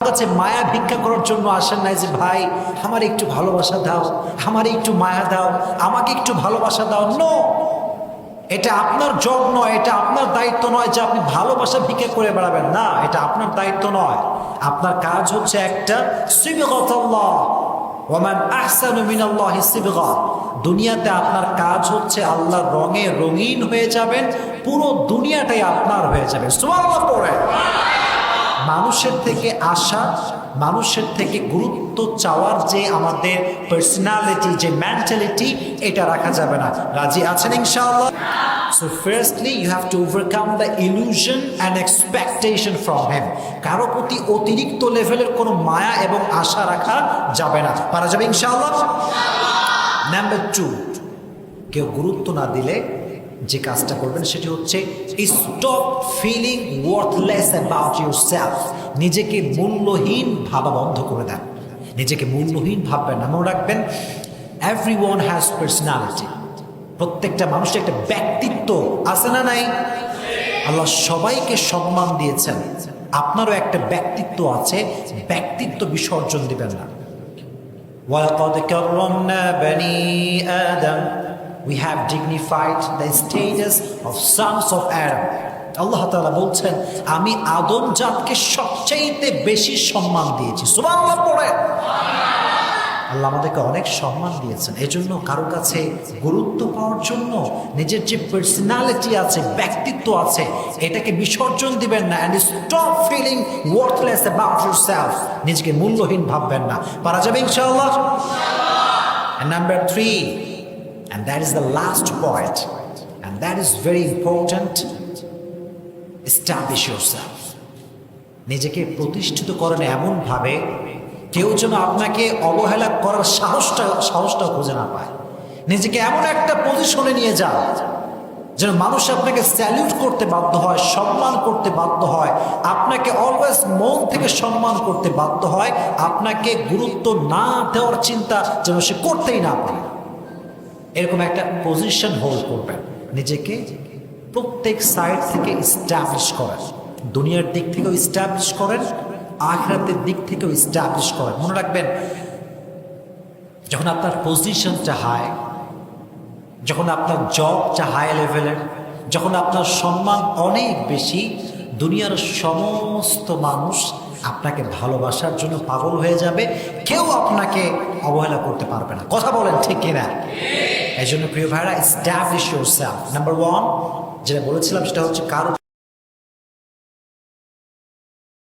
কাছে মায়া ভিক্ষা করার জন্য আসেন নাই যে ভাই আমার একটু ভালোবাসা দাও, আমার একটু মায়া দাও, আমাকে একটু ভালোবাসা দাও। নো, এটা আপনার জব নয়, এটা আপনার দায়িত্ব নয় যে আপনি ভালোবাসা ভিক্ষা করে বেড়াবেন। না, এটা আপনার দায়িত্ব নয়। আপনার কাজ হচ্ছে একটা সিবগাতুল্লাহ, ওয়ামান আহসানু মিনাল্লাহি সিবগা। দুনিয়াতে আপনার কাজ হচ্ছে আল্লাহর রঙে রঙিন হয়ে যাবেন, পুরো দুনিয়াটাই আপনার হয়ে যাবে। সুবহানাল্লাহ পড়ে। মানুষের থেকে আশা, মানুষের থেকে গুরুত্ব চাওয়ার যে আমাদের পার্সোনালিটি, যে মেন্টালিটি, এটা রাখা যাবে না। রাজি আছেন ইনশাআল্লাহ? So firstly you have to overcome the illusion and expectation from him. কারো প্রতি অতিরিক্ত লেভেলের কোনো মায়া এবং আশা রাখা যাবে না। পারা যাবে ইনশাআল্লাহ? নাম্বার 2, কেউ গুরুত্ব না দিলে যে কাজটা করবেন সেটি হচ্ছে stop feeling worthless about yourself. নিজেকে মূল্যহীন ভাবা বন্ধ করে দেন। নিজেকে মূল্যহীন ভাববেন না। মনে রাখবেন, এভরিওয়ান হ্যাজ পার্সোনালিটি। প্রত্যেকটা মানুষের একটা ব্যক্তিত্ব আছে না নাই? আল্লাহ সবাইকে সম্মান দিয়েছেন, আপনারও একটা ব্যক্তিত্ব আছে। ব্যক্তিত্ব বিসর্জন দিবেন না। ওয়ালাকাদ কাররামনা বনি আদম, we have dignified the status of sons of Adam. আল্লাহ তাআলা বলছেন, আমি আদম জাতকে সবচেয়ে বেশি সম্মান দিয়েছি। সুবহানাল্লাহ পড়ে। আল্লাহ আমাদেরকে অনেক সম্মান দিয়েছেন। এজন্য কারো কাছে গুরুত্ব পাওয়ার জন্য নিজের যে পার্সোনালিটি আছে, ব্যক্তিত্ব আছে, এটাকে বিসর্জন দিবেন না। And stop feeling worthless about yourself. নিজেকে মূল্যহীন ভাববেন না। পারা যাবে ইনশাআল্লাহ? And number 3, and that is the last point, and that is very important, establish yourself. নিজেকে প্রতিষ্ঠিত করেন এমন ভাবে কেউ যেন আপনাকে অবহেলা করার সাহসটা খুঁজে না পায়। নিজেকে এমন একটা পজিশনে নিয়ে যান যেন মানুষ আপনাকে স্যালিউট করতে বাধ্য হয়, সম্মান করতে বাধ্য হয়, আপনাকে অলওয়েজ মন থেকে সম্মান করতে বাধ্য হয়, আপনাকে গুরুত্ব না দেওয়ার চিন্তা যেন সে করতেই না পারে। এরকম একটা পজিশন হোল্ড করবেন। নিজেকে প্রত্যেক সাইড থেকে ইস্টাবলিশ করেন। দুনিয়ার দিক থেকেও ইস্টাবলিশ করেন, আখিরাতের দিক থেকেও ইস্টাবলিশ করেন। মনে রাখবেন, যখন আপনার পজিশনটা হাই, যখন আপনার জবটা হাই লেভেলের, যখন আপনার সম্মান অনেক বেশি, দুনিয়ার সমস্ত মানুষ আপনাকে ভালোবাসার জন্য পাগল হয়ে যাবে। কেউ আপনাকে অবহেলা করতে পারবে না। কথা বলেন ঠিক কিনা? এই জন্য প্রিয় ভাইরা, এস্টাবলিশ ইউরসেলফ। নাম্বার 1 যেটা বলেছিলাম সেটা হচ্ছে কারো